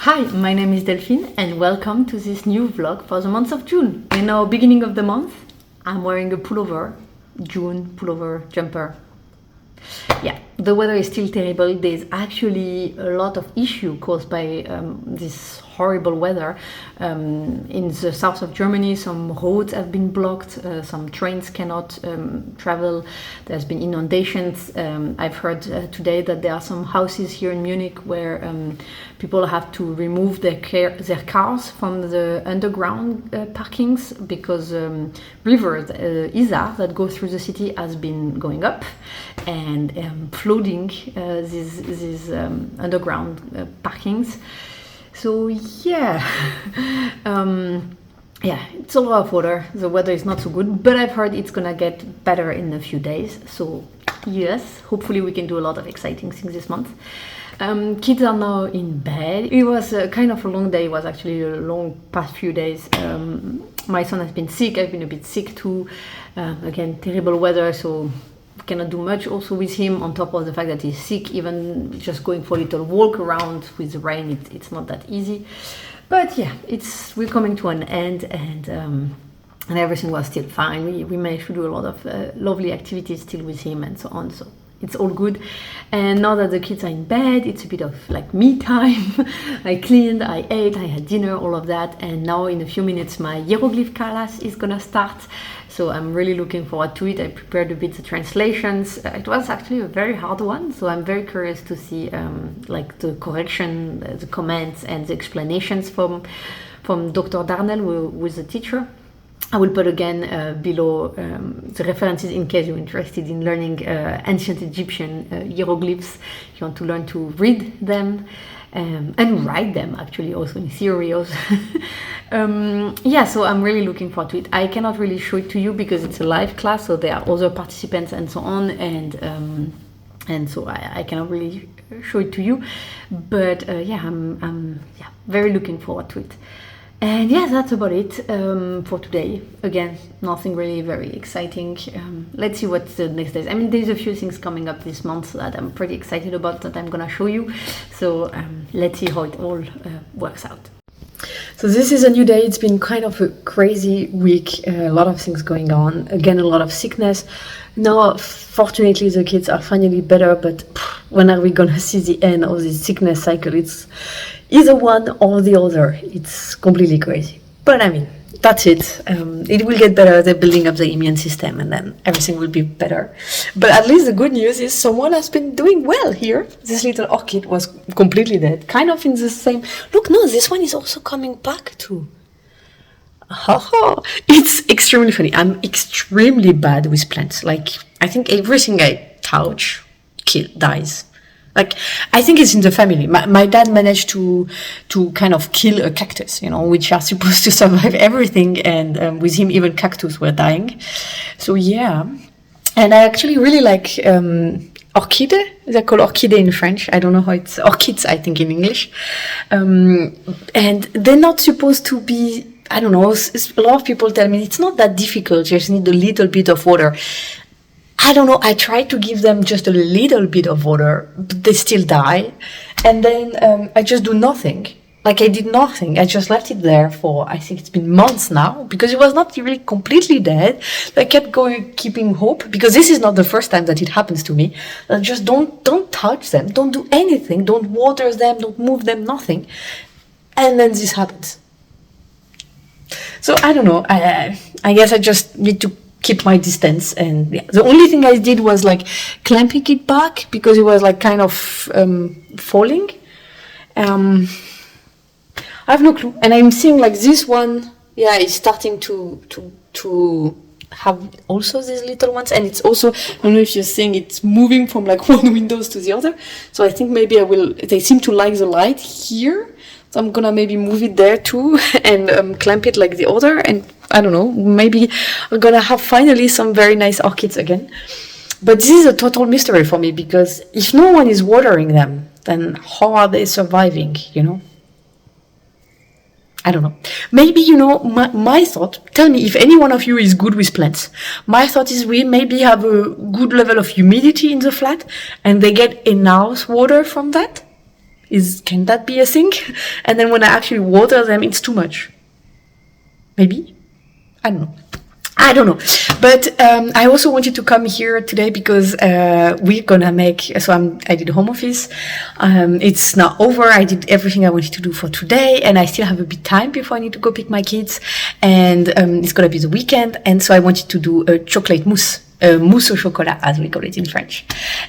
Hi, my name is Delphine and welcome to this new vlog for the month of June. In our beginning of the month, I'm wearing a pullover, June pullover jumper. Yeah, the weather is still terrible. There's actually a lot of issue caused by this horrible weather. In the south of Germany, some roads have been blocked, some trains cannot travel. There's been inundations. I've heard today that there are some houses here in Munich where people have to remove their cars from the underground parkings because river Isar that go through the city has been going up and flooding these underground parkings. So yeah, yeah, it's a lot of water. The weather is not so good, but I've heard it's gonna get better in a few days. So yes, hopefully we can do a lot of exciting things this month. Kids are now in bed. It was kind of a long day. It was actually a long past few days. My son has been sick. I've been a bit sick too. Again, terrible weather, so cannot do much also with him, on top of the fact that he's sick. Even just going for a little walk around with the rain, it's not that easy. But yeah, we're coming to an end, and everything was still fine. We managed to do a lot of lovely activities still with him and so on, so it's all good. And now that the kids are in bed, it's a bit of like me time. I cleaned, I ate, I had dinner, all of that, and now in a few minutes my hieroglyph class is gonna start. So I'm really looking forward to it. I prepared a bit the translations. It was actually a very hard one, so I'm very curious to see like the correction, the comments, and the explanations from Dr. Darnell, who is the teacher. I will put again below the references in case you're interested in learning ancient Egyptian hieroglyphs. If you want to learn to read them and write them, actually, also in theory also. Yeah, so I'm really looking forward to it. I cannot really show it to you because it's a live class, so there are other participants and so on, and so I cannot really show it to you. But yeah, I'm very looking forward to it. And yeah, that's about it for today. Again, nothing really very exciting. Let's see what's the next days. I mean, there's a few things coming up this month that I'm pretty excited about that I'm gonna show you. So let's see how it all works out. So this is a new day. It's been kind of a crazy week. A lot of things going on. Again, a lot of sickness. Now, fortunately, the kids are finally better, but when are we gonna see the end of this sickness cycle? It's either one or the other. It's completely crazy. But I mean, that's it. It will get better. They're building up the immune system, and then everything will be better. But at least the good news is someone has been doing well here. This little orchid was completely dead. Kind of in the same... Look, no, this one is also coming back too. It's extremely funny. I'm extremely bad with plants. Like, I think everything I touch dies. Like, I think it's in the family. My dad managed to kind of kill a cactus, which are supposed to survive everything. And with him, even cactus were dying. So yeah. And I actually really like orchid. They're called orchidées in French. I don't know how it's... Orchids, I think, in English. And they're not supposed to be... I don't know. A lot of people tell me it's not that difficult. You just need a little bit of water. I don't know, I tried to give them just a little bit of water, but they still die. And then I just do nothing. Like, I did nothing. I just left it there for, I think it's been months now, because it was not really completely dead. I kept keeping hope, because this is not the first time that it happens to me. Just don't touch them, don't do anything, don't water them, don't move them, nothing. And then this happens. So I don't know, I guess I just need to keep my distance, and yeah, the only thing I did was like clamping it back because it was like kind of falling. I have no clue, and I'm seeing like this one, yeah, it's starting to have also these little ones, and it's also, I don't know if you're seeing, it's moving from like one windows to the other. So I think maybe they seem to like the light here. So I'm gonna maybe move it there too and clamp it like the other, and I don't know, maybe I'm gonna have finally some very nice orchids again. But this is a total mystery for me, because if no one is watering them, then how are they surviving, I don't know. Maybe, my thought, tell me if any one of you is good with plants. My thought is we maybe have a good level of humidity in the flat and they get enough water from that. Can that be a thing? And then when I actually water them, it's too much. Maybe? I don't know. But I also wanted to come here today because we're gonna I did home office. It's now over. I did everything I wanted to do for today, and I still have a bit time before I need to go pick my kids. And it's gonna be the weekend, and so I wanted to do a chocolate mousse. Mousse au chocolat, as we call it in French.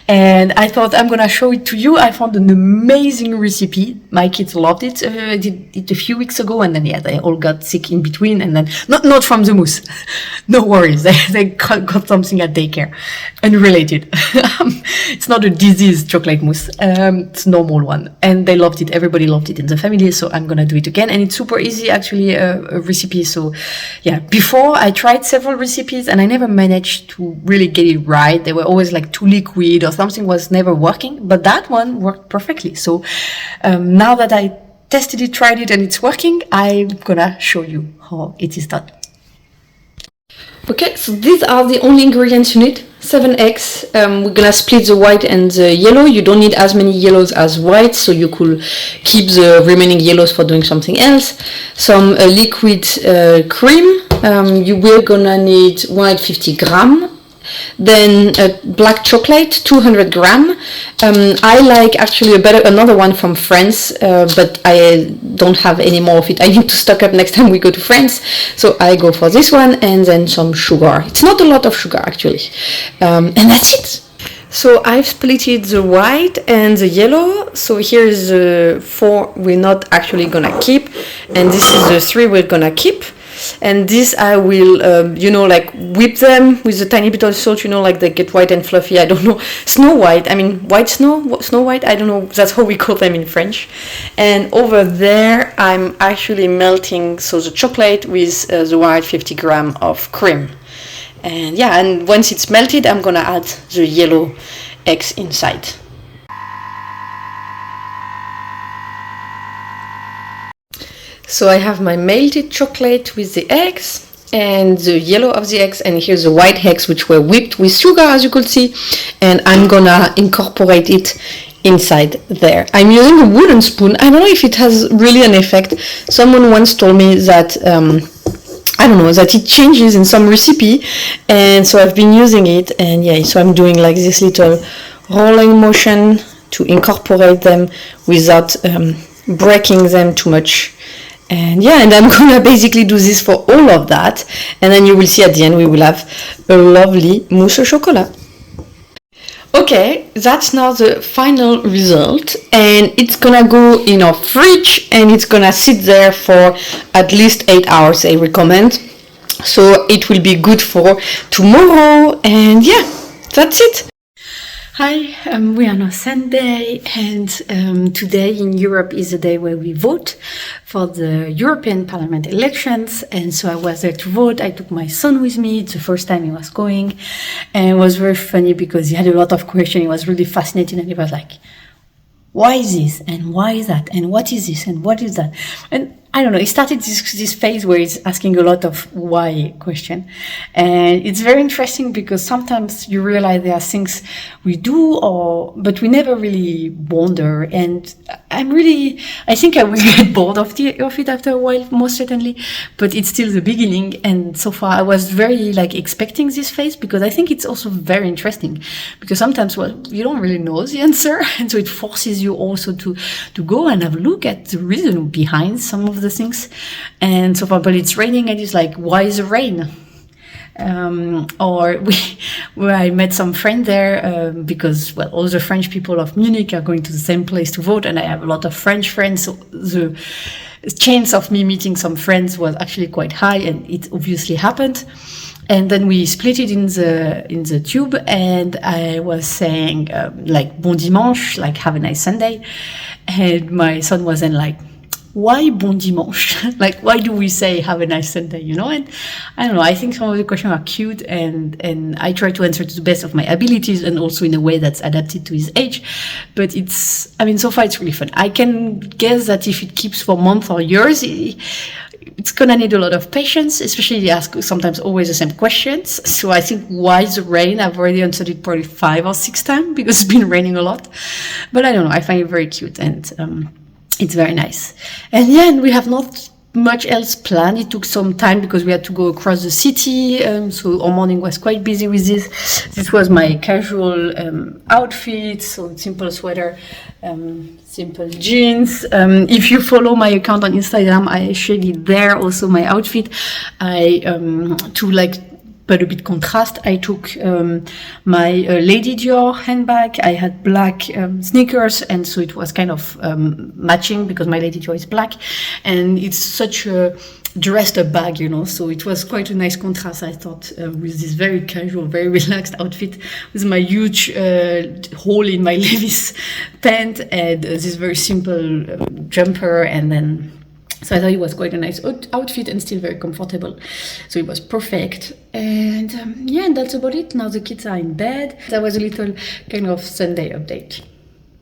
And I thought I'm gonna show it to you. I found an amazing recipe. My kids loved it. I did it a few weeks ago, and then they all got sick in between, and then not from the mousse. No worries, they got something at daycare. Unrelated. It's not a disease chocolate mousse. It's a normal one, and they loved it. Everybody loved it in the family, so I'm gonna do it again. And it's super easy, actually, a recipe. So yeah, before I tried several recipes, and I never managed to really get it right. They were always like too liquid, or something was never working, but that one worked perfectly. So now that I tested it, tried it, and it's working, I'm gonna show you how it is done. Okay, so these are the only ingredients you need. 7 eggs. We're gonna split the white and the yellow. You don't need as many yellows as whites, so you could keep the remaining yellows for doing something else. Some liquid cream. You will gonna need 150 gram. Then black chocolate, 200 gram. I like actually another one from France, but I don't have any more of it. I need to stock up next time we go to France, so I go for this one. And then some sugar. It's not a lot of sugar actually, and that's it. So I've splitted the white and the yellow. So here's the 4 we're not actually gonna keep, and this is the 3 we're gonna keep. And this I will, like whip them with a tiny bit of salt, like they get white and fluffy. I don't know, Snow White, white Snow White, I don't know, that's how we call them in French. And over there, I'm actually melting, so the chocolate with the 150 gram of cream. And yeah, and once it's melted, I'm gonna add the yellow eggs inside. So I have my melted chocolate with the eggs and the yellow of the eggs, and here's the white eggs which were whipped with sugar, as you could see, and I'm gonna incorporate it inside there. I'm using a wooden spoon. I don't know if it has really an effect. Someone once told me that that it changes in some recipe, and so I've been using it, and yeah, so I'm doing like this little rolling motion to incorporate them without breaking them too much. And yeah, and I'm gonna basically do this for all of that, and then you will see at the end we will have a lovely mousse au chocolat. Okay, that's now the final result, and it's gonna go in our fridge, and it's gonna sit there for at least 8 hours, I recommend. So it will be good for tomorrow, and yeah, that's it. Hi, we are on Sunday, and today in Europe is the day where we vote for the European Parliament elections, and so I was there to vote. I took my son with me. It's the first time he was going, and it was very funny because he had a lot of questions. He was really fascinated, and he was like, why is this, and why is that, and what is this, and what is that? And I don't know, he started this phase where he's asking a lot of why question. And it's very interesting because sometimes you realize there are things we do, but we never really wonder. And I think I will get bored of it after a while, most certainly, but it's still the beginning. And so far I was very expecting this phase, because I think it's also very interesting, because sometimes, you don't really know the answer. And so it forces you also to go and have a look at the reason behind some of the things. And so far, but it's raining, and it's like, why is it rain? Where I met some friend there, because all the French people of Munich are going to the same place to vote, and I have a lot of French friends, so the chance of me meeting some friends was actually quite high, and it obviously happened. And then we split it in the tube, and I was saying bon dimanche, have a nice Sunday, and my son was then like, why bon dimanche? Why do we say have a nice Sunday, And I don't know, I think some of the questions are cute, and I try to answer to the best of my abilities, and also in a way that's adapted to his age. But so far it's really fun. I can guess that if it keeps for months or years, it's gonna need a lot of patience, especially they ask sometimes always the same questions. So I think why the rain, I've already answered it probably 5 or 6 times because it's been raining a lot. But I don't know, I find it very cute and it's very nice. And yeah, and we have not much else planned. It took some time because we had to go across the city, so our morning was quite busy with this. This was my casual outfit, so simple sweater, simple jeans. If you follow my account on Instagram, I shared it there also my outfit. To like but a bit contrast, I took my Lady Dior handbag. I had black sneakers, and so it was kind of matching because my Lady Dior is black, and it's such a dressed up bag, you know, so it was quite a nice contrast, I thought, with this very casual, very relaxed outfit with my huge hole in my Levi's pant and this very simple jumper, and then so I thought it was quite a nice outfit and still very comfortable. So it was perfect. And yeah, and that's about it. Now the kids are in bed. That was a little kind of Sunday update.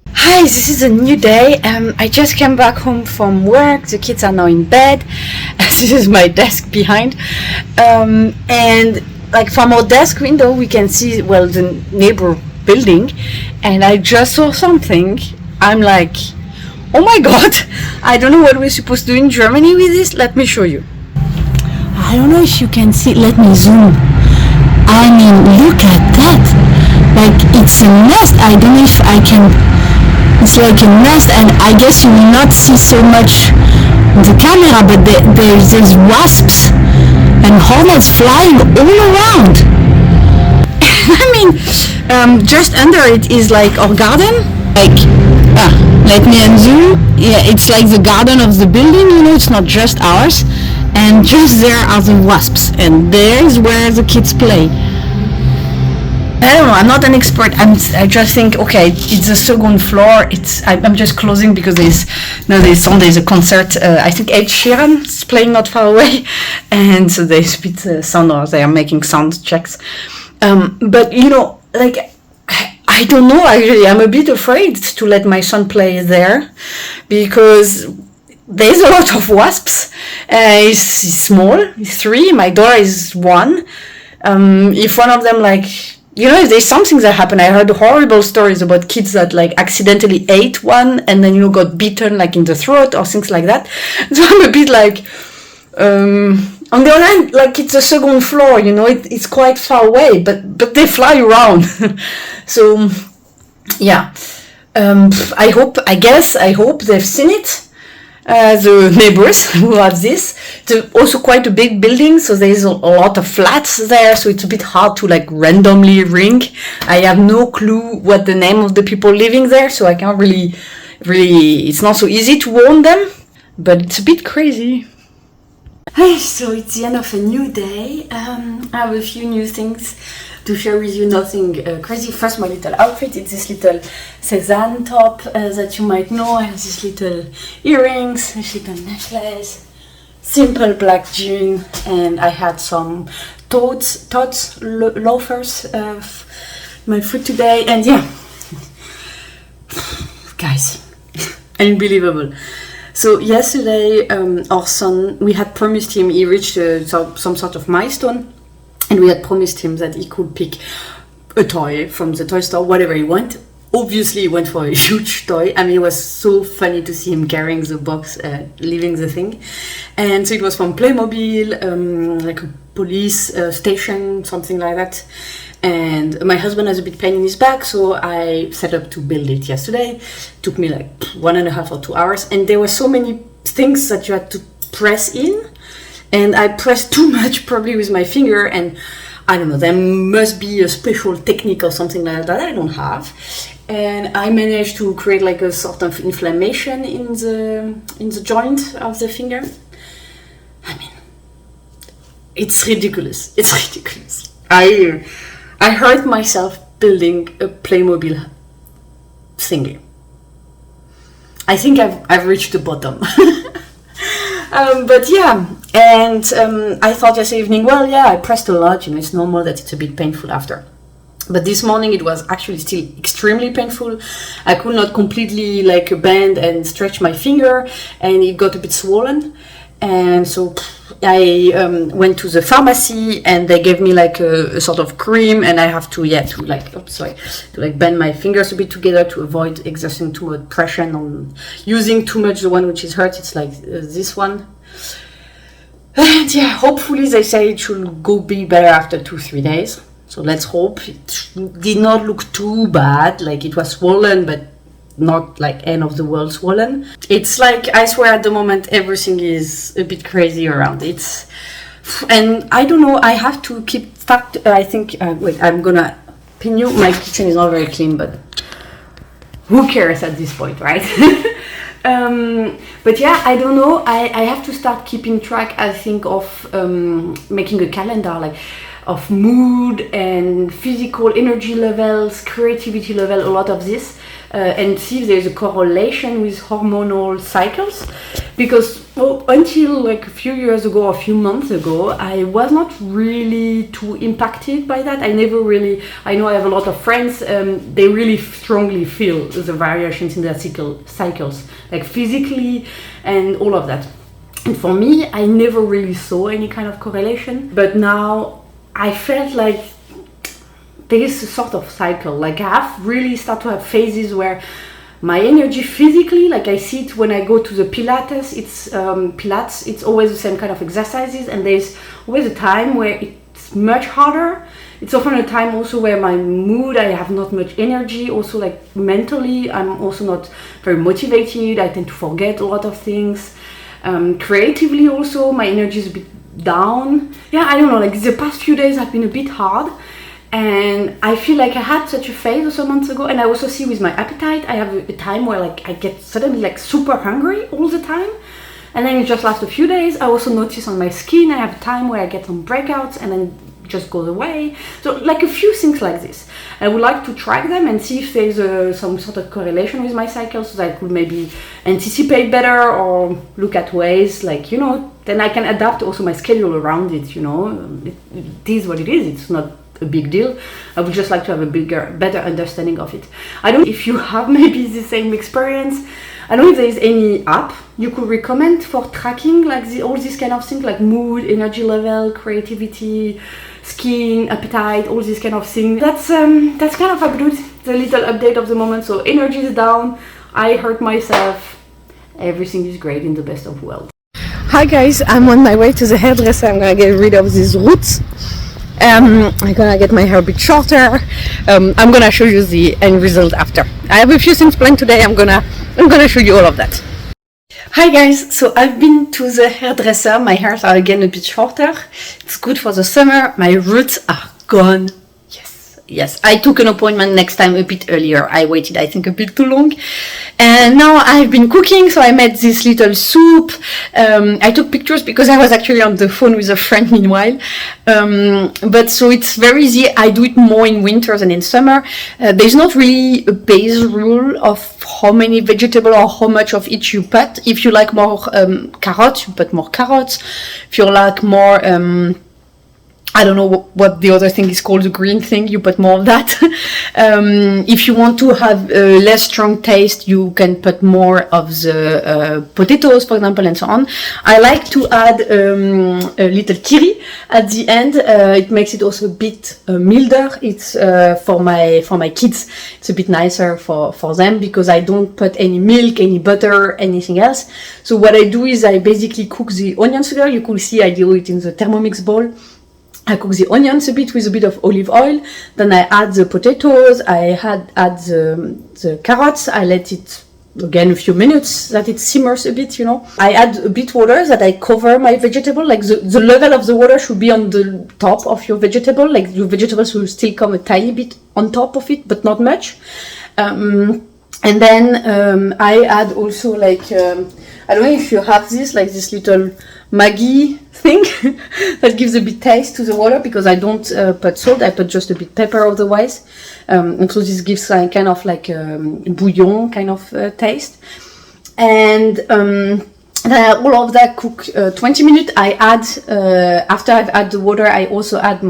Hi, this is a new day. I just came back home from work. The kids are now in bed. This is my desk behind. And like from our desk window, we can see, well, the neighbor building. And I just saw something. I'm like, oh my god, I don't know what we're supposed to do in Germany with this. Let me show you. I don't know if you can see. Let me zoom. I mean, look at that. Like, it's a nest. I don't know if I can. It's like a nest, and I guess you will not see so much the camera, but there's wasps and hornets flying all around. I mean, just under it is like our garden. Like, let me unzoom. Yeah, it's like the garden of the building, you know, it's not just ours. And just there are the wasps, and there is where the kids play. I don't know, I'm not an expert. I just think, okay, it's the second floor. I'm just closing because there's a concert. I think Ed Sheeran is playing not far away, and so there's a bit sound, or they are making sound checks. But you know, like, I don't know, actually, I'm a bit afraid to let my son play there because there's a lot of wasps. He's small, he's 3, my daughter is 1. If one of them, like, you know, if there's something that happened, I heard horrible stories about kids that like accidentally ate one and then, you know, got bitten like in the throat or things like that. So I'm a bit like, on the other hand, like, it's a second floor, you know, it's quite far away, but they fly around. So, yeah, I hope they've seen it. The neighbors who have this. It's also quite a big building, so there's a lot of flats there, so it's a bit hard to like randomly ring. I have no clue what the name of the people living there, so I can't really, it's not so easy to warn them, but it's a bit crazy. Hi, so it's the end of a new day. I have a few new things to share with you, nothing crazy. First, my little outfit. It's this little Cezanne top that you might know. I have these little earrings, this little necklace, simple black jean, and I had some Tots loafers my foot today, and yeah, guys, unbelievable. So yesterday, our son, we had promised him, he reached some sort of milestone, and we had promised him that he could pick a toy from the toy store, whatever he wanted. Obviously, he went for a huge toy. I mean, it was so funny to see him carrying the box, leaving the thing. And so it was from Playmobil, like a police station, something like that. And my husband has a bit pain in his back, so I set up to build it yesterday. It took me like 1.5 or 2 hours, and there were so many things that you had to press in, and I pressed too much probably with my finger, and I don't know, there must be a special technique or something like that I don't have. And I managed to create like a sort of inflammation in the joint of the finger. I mean, it's ridiculous. It's ridiculous. I hurt myself building a Playmobil thingy. I think I've reached the bottom. But yeah, and I thought yesterday evening, well, yeah, I pressed a lot, you know, it's normal that it's a bit painful after. But this morning it was actually still extremely painful. I could not completely like bend and stretch my finger, and it got a bit swollen. And so I went to the pharmacy and they gave me like a sort of cream, and I have to bend my fingers a bit together to avoid exerting too much pressure on using too much the one which is hurt. It's like this one. And yeah, hopefully they say it should be better after 2-3 days. So let's hope. It did not look too bad. Like it was swollen, but not like end of the world swollen. It's like, I swear at the moment everything is a bit crazy around. And I don't know, I have to keep I think wait, I'm gonna pin you. My kitchen is not very clean, but who cares at this point, right? But yeah, I don't know, I have to start keeping track, I think, of making a calendar, like of mood and physical energy levels, creativity level, a lot of this, and see if there's a correlation with hormonal cycles. Because until like a few years ago, a few months ago, I was not really too impacted by that. I know I have a lot of friends, they really strongly feel the variations in their cycles, like physically and all of that. And for me, I never really saw any kind of correlation, but now I felt like there is a sort of cycle. Like I have really started to have phases where my energy physically, like I see it when I go to the Pilates, it's always the same kind of exercises, and there's always a time where it's much harder. It's often a time also where my mood, I have not much energy. Also like mentally, I'm also not very motivated. I tend to forget a lot of things. Creatively also, my energy is a bit down. Yeah, I don't know, like the past few days have been a bit hard, and I feel like I had such a phase also months ago. And I also see with my appetite, I have a time where like I get suddenly like super hungry all the time, and then it just lasts a few days. I also notice on my skin, I have a time where I get some breakouts and then it just goes away. So like a few things like this. I would like to track them and see if there's some sort of correlation with my cycle, so that I could maybe anticipate better or look at ways like, you know, then I can adapt also my schedule around it, you know. It is what it is. It's not a big deal. I would just like to have a better understanding of it. I don't know if you have maybe the same experience. I don't know if there is any app you could recommend for tracking like all these kind of things, like mood, energy level, creativity, skin, appetite, all these kind of things. That's kind of the little update of the moment. So energy is down, I hurt myself, everything is great in the best of worlds. Hi guys, I'm on my way to the hairdresser. I'm gonna get rid of these roots. I'm gonna get my hair a bit shorter. I'm gonna show you the end result after. I have a few things planned today. I'm gonna show you all of that. Hi guys, so I've been to the hairdresser. My hairs are again a bit shorter. It's good for the summer. My roots are gone. Yes, I took an appointment next time a bit earlier. I waited, I think, a bit too long. And now I've been cooking, so I made this little soup. I took pictures because I was actually on the phone with a friend meanwhile. But so it's very easy. I do it more in winter than in summer. There's not really a base rule of how many vegetable or how much of each you put. If you like more carrots, you put more carrots. If you like more I don't know what the other thing is called, the green thing, you put more of that. If you want to have a less strong taste, you can put more of the potatoes, for example, and so on. I like to add a little kiri at the end. It makes it also a bit milder. It's for my kids. It's a bit nicer for them because I don't put any milk, any butter, anything else. So what I do is I basically cook the onions together. You could see I do it in the Thermomix bowl. I cook the onions a bit with a bit of olive oil. Then I add the potatoes. I add the carrots. I let it again a few minutes that it simmers a bit, you know. I add a bit water that I cover my vegetable. Like the level of the water should be on the top of your vegetable. Like your vegetables will still come a tiny bit on top of it, but not much. And then I add also like I don't know if you have this, like this little Maggi thing that gives a bit taste to the water, because I don't put salt, I put just a bit pepper otherwise. And so this gives kind of like bouillon kind of taste. And then all of that cook 20 minutes. I add, after I've added the water, I also add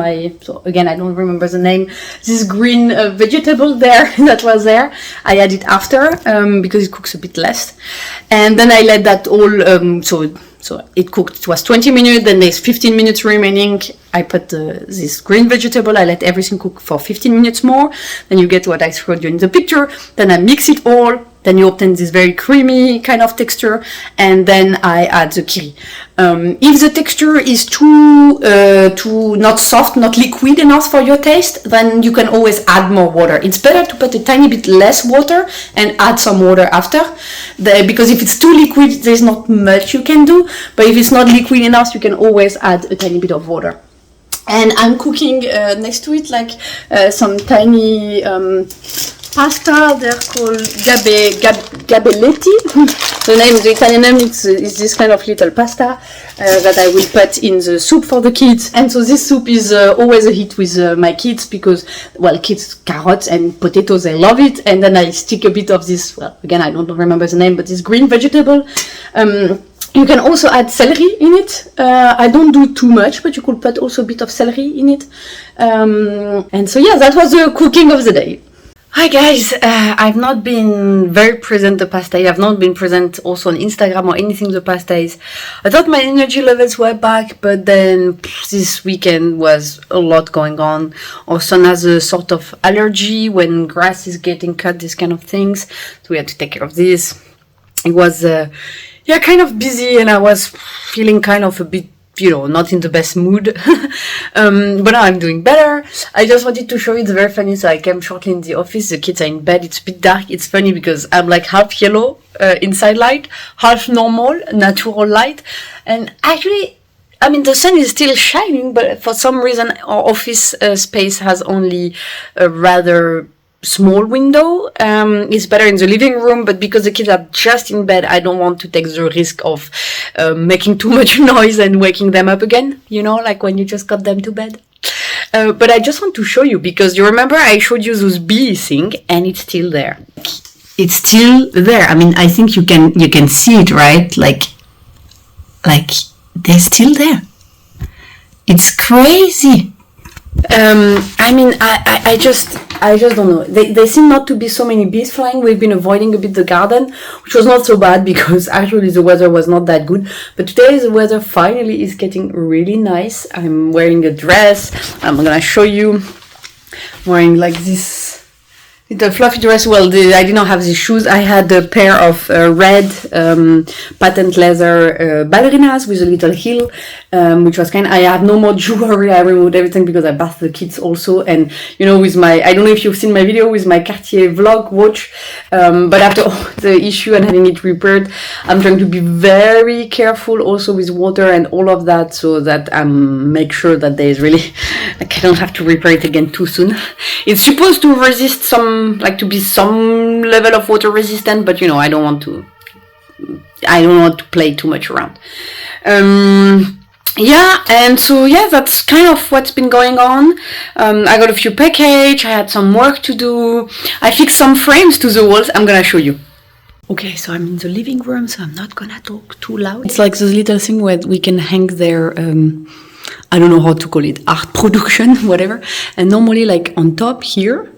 so again, I don't remember the name, this green vegetable there that was there. I add it after because it cooks a bit less. And then I let that all, so So it cooked. It was 20 minutes, then there's 15 minutes remaining. I put this green vegetable. I let everything cook for 15 minutes more. Then you get what I showed you in the picture. Then I mix it all. Then you obtain this very creamy kind of texture. And then I add the kiri. If the texture is too not soft, not liquid enough for your taste, then you can always add more water. It's better to put a tiny bit less water and add some water after. Because if it's too liquid, there's not much you can do. But if it's not liquid enough, you can always add a tiny bit of water. And I'm cooking next to it like some tiny pasta. They're called gabelletti. The Italian name is this kind of little pasta that I will put in the soup for the kids. And so this soup is always a hit with my kids because, well, kids, carrots and potatoes, they love it. And then I stick a bit of this, well, again, I don't remember the name, but this green vegetable. You can also add celery in it. I don't do too much, but you could put also a bit of celery in it. And so yeah, that was the cooking of the day. Hi guys, I've not been very present the past days. I've not been present also on Instagram or anything the past days. I thought my energy levels were back, but then this weekend was a lot going on. Our son has a sort of allergy when grass is getting cut, these kind of things. So we had to take care of this. It was kind of busy, and I was feeling kind of a bit, not in the best mood. But now I'm doing better. I just wanted to show you, it's very funny. So I came shortly in the office. The kids are in bed. It's a bit dark. It's funny because I'm like half yellow inside light, half normal, natural light. And actually, I mean, the sun is still shining, but for some reason, our office space has only a rather small window. It's better in the living room, but because the kids are just in bed, I don't want to take the risk of making too much noise and waking them up again, like when you just got them to bed. But I just want to show you, because you remember I showed you those bee thing, and it's still there. It's still there. I mean, I think you can see it, right? Like they're still there. It's crazy. I mean, I just don't know. There seem not to be so many bees flying. We've been avoiding a bit the garden, which was not so bad because actually the weather was not that good. But today the weather finally is getting really nice. I'm wearing a dress. I'm gonna show you. I'm wearing like this little fluffy dress. Well, I did not have these shoes. I had a pair of red patent leather ballerinas with a little heel, which was I have no more jewelry. I removed everything because I bathed the kids also. And with my, I don't know if you've seen my video with my Cartier vlog watch, but after all the issue and having it repaired, I'm trying to be very careful also with water and all of that, so that I make sure that there is really, I don't have to repair it again too soon. It's supposed to resist to be some level of water resistant, but I don't want to play too much around. And so that's kind of what's been going on. I got a few packages. I had some work to do. I fixed some frames to the walls. I'm gonna show you. Okay, so I'm in the living room, so I'm not gonna talk too loud. It's like this little thing where we can hang there. I don't know how to call it, art production, whatever. And normally, like on top here,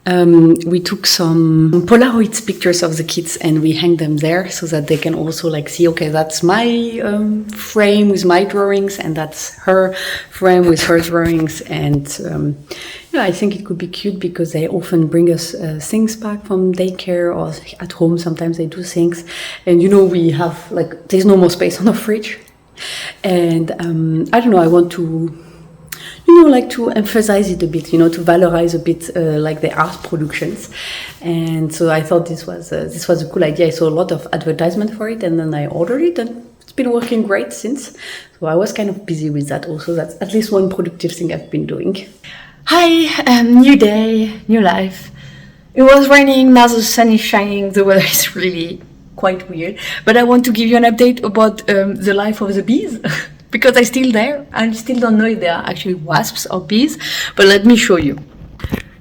we took some Polaroid pictures of the kids and we hang them there so that they can also see, okay, that's my frame with my drawings and that's her frame with her drawings. And I think it could be cute because they often bring us things back from daycare or at home. Sometimes they do things, and we have there's no more space on the fridge. And I don't know, I want to to emphasize it a bit, to valorize a bit the art productions. And so I thought this was a cool idea. I saw a lot of advertisement for it, and then I ordered it, and it's been working great since. So I was kind of busy with that also. That's at least one productive thing I've been doing. Hi, new day, new life. It was raining, now the sun is shining, the weather is really quite weird. But I want to give you an update about the life of the bees. Because they're still there. I still don't know if they are actually wasps or bees, but let me show you.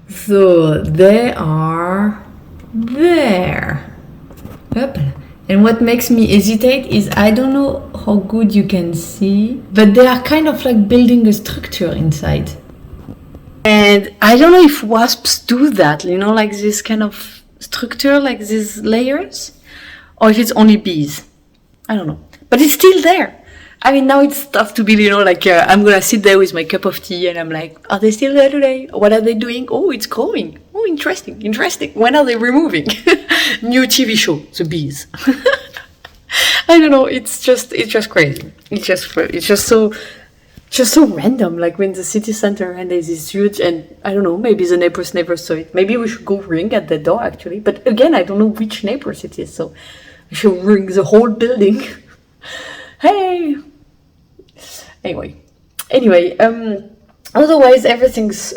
So they are there. Yep. And what makes me hesitate is I don't know how good you can see, but they are kind of building a structure inside. And I don't know if wasps do that, this kind of structure, these layers, or if it's only bees. I don't know. but it's still there. I mean, now it's tough to be, like, I'm gonna sit there with my cup of tea and I'm like, are they still there today? What are they doing? Oh, it's growing. Oh, interesting. When are they removing? New TV show, The Bees. I don't know. It's just crazy. It's just so random. Like we're in the city center and there's this huge, and I don't know, maybe the neighbors never saw it. Maybe we should go ring at the door actually. But again, I don't know which neighbors it is, so we should ring the whole building. Hey. Anyway, otherwise everything's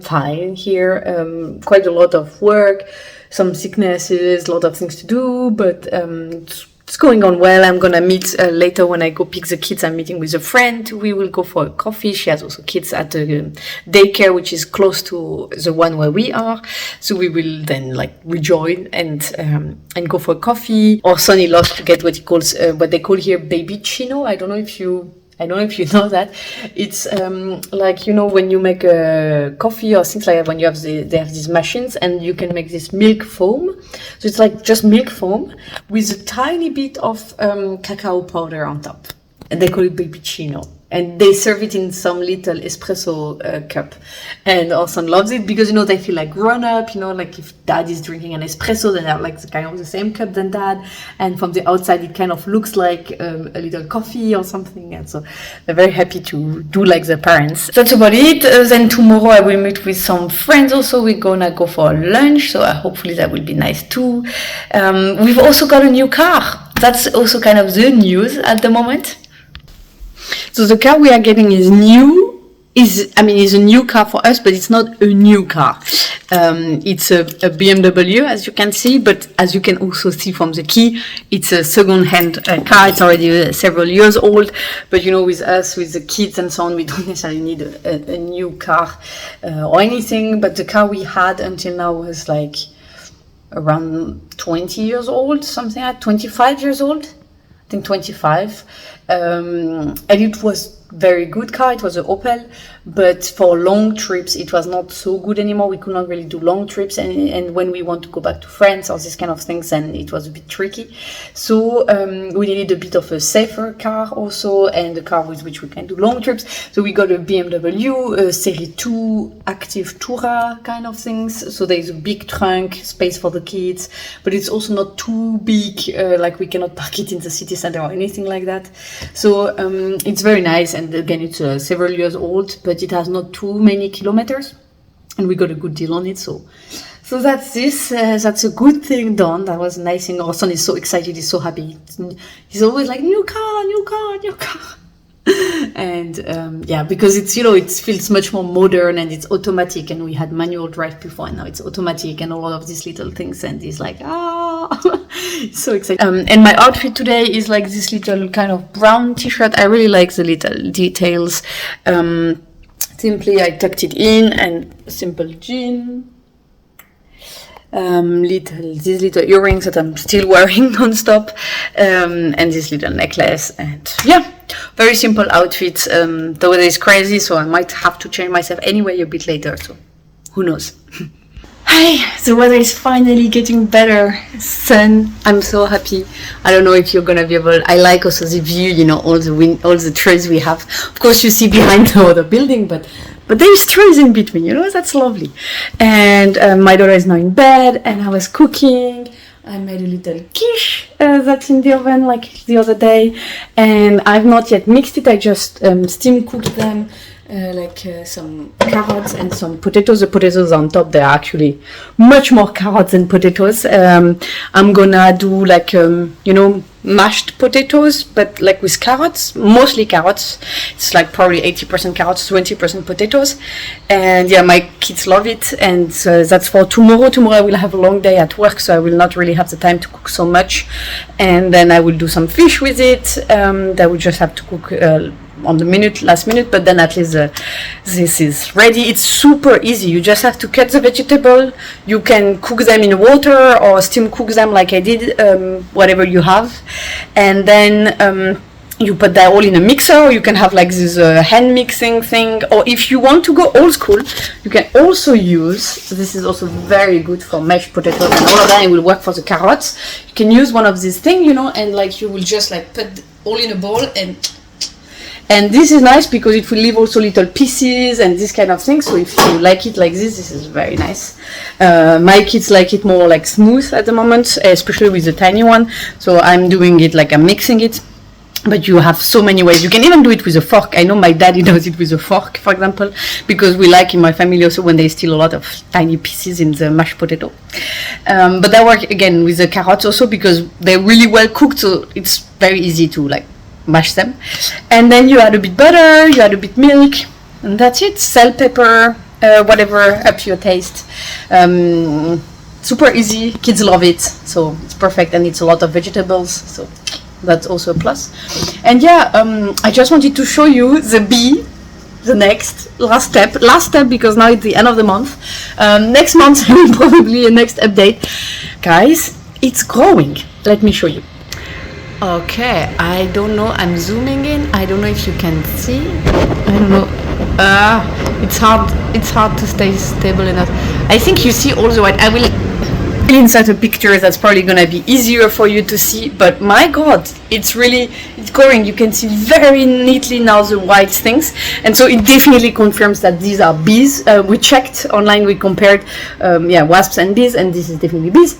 fine here. Quite a lot of work, some sicknesses, a lot of things to do, but it's going on well. I'm gonna meet later when I go pick the kids. I'm meeting with a friend. We will go for a coffee. She has also kids at the daycare, which is close to the one where we are. So we will then rejoin and go for a coffee. Our son, he loves to get what they call here baby chino. I don't know if you know that. It's when you make a coffee or things like that, when you have they have these machines and you can make this milk foam. So it's like just milk foam with a tiny bit of cacao powder on top. And they call it baby chino. And they serve it in some little espresso cup. And our son loves it because, they feel like grown up, like if dad is drinking an espresso, then they have like kind of the same cup than dad. And from the outside, it kind of looks like a little coffee or something. And so they're very happy to do like their parents. That's about it. Then tomorrow I will meet with some friends also. We're gonna go for lunch. So hopefully that will be nice too. We've also got a new car. That's also kind of the news at the moment. So the car we are getting is new. Is a new car for us, but it's not a new car. It's a BMW, as you can see, but as you can also see from the key, it's a second-hand car. It's already several years old, but with us, with the kids and so on, we don't necessarily need a new car or anything. But the car we had until now was like around 20 years old, something like 25 years old. I think 25. And it was very good car. It was an Opel, but for long trips it was not so good anymore. We could not really do long trips, and when we want to go back to France or this kind of things, then it was a bit tricky. So we needed a bit of a safer car also, and a car with which we can do long trips. So we got a BMW, a Serie 2 Active Tourer kind of things. So there's a big trunk, space for the kids, but it's also not too big, like we cannot park it in the city center or anything like that. So it's very nice. And again, it's several years old, but it has not too many kilometers, and we got a good deal on it. So that's this. That's a good thing done. That was a nice thing. Our son is so excited. He's so happy. He's always like, new car. And because it's it feels much more modern and it's automatic. And we had manual drive before, and now it's automatic and all of these little things. And he's like, so excited. And my outfit today is like this little kind of brown t-shirt. I really like the little details. Simply I tucked it in, and simple jean. These little earrings that I'm still wearing non-stop, and this little necklace, and very simple outfits. The weather is crazy, so I might have to change myself anyway a bit later, so who knows. Hi, the weather is finally getting better. Sun, I'm so happy. I don't know if you're gonna be able. I like also the view, all the trees we have. Of course, you see behind the other building, but there's trees in between. That's lovely. And my daughter is now in bed, and I was cooking. I made a little quiche that's in the oven like the other day, and I've not yet mixed it. I just steam cooked them. Some carrots and some potatoes. The potatoes on top, they're actually much more carrots than potatoes. I'm gonna do mashed potatoes, but like with carrots, mostly carrots. It's like probably 80% carrots, 20% potatoes. And my kids love it. And that's for tomorrow. Tomorrow I will have a long day at work, so I will not really have the time to cook so much. And then I will do some fish with it. I will just have to cook on the last minute, but then at least this is ready. It's super easy. You just have to cut the vegetable. You can cook them in water or steam cook them like I did, whatever you have, and then you put that all in a mixer. Or you can have like this hand mixing thing, or if you want to go old school, you can also use, this is also very good for mashed potatoes and all of that. It will work for the carrots. You can use one of these things, and like you will just like put all in a bowl, and this is nice because it will leave also little pieces and this kind of thing. So if you like it like this is very nice. My kids like it more like smooth at the moment, especially with the tiny one. So I'm doing it like I'm mixing it. But you have so many ways. You can even do it with a fork. I know my daddy does it with a fork, for example, because we like in my family also when there's still a lot of tiny pieces in the mashed potato. But I work again with the carrots also because they're really well cooked, so it's very easy to like mash them. And then you add a bit butter, you add a bit milk, and that's it. Salt, pepper, whatever up to your taste. Super easy. Kids love it, so it's perfect, and it's a lot of vegetables. So that's also a plus. And yeah, I just wanted to show you the bee, the last step, because now it's the end of the month. Next month will probably a next update. Guys, it's growing. Let me show you. Okay, I don't know, I'm zooming in. I don't know if you can see. I don't know. It's hard to stay stable enough. I think you see all the white. I will insert a picture that's probably gonna be easier for you to see, but my god, it's growing. You can see very neatly now the white things, and so it definitely confirms that these are bees. We checked online, we compared wasps and bees, and this is definitely bees.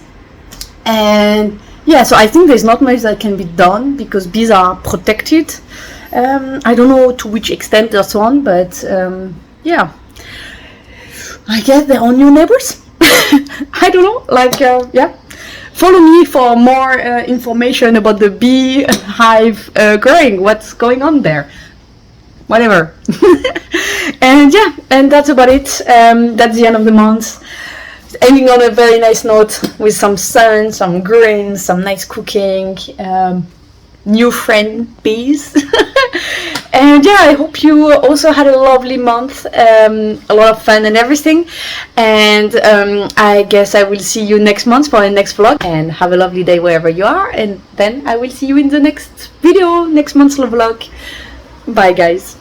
And yeah, so I think there's not much that can be done because bees are protected. I don't know to which extent or so on, but yeah, I guess they're our new neighbors. I don't know, yeah. Follow me for more information about the bee hive growing, what's going on there, whatever. And yeah, and that's about it. That's the end of the month. Ending on a very nice note with some sun, some green, some nice cooking, new friend bees. And yeah, I hope you also had a lovely month, a lot of fun and everything. And I guess I will see you next month for the next vlog, and have a lovely day wherever you are. And then I will see you in the next video, next month's vlog. Bye guys.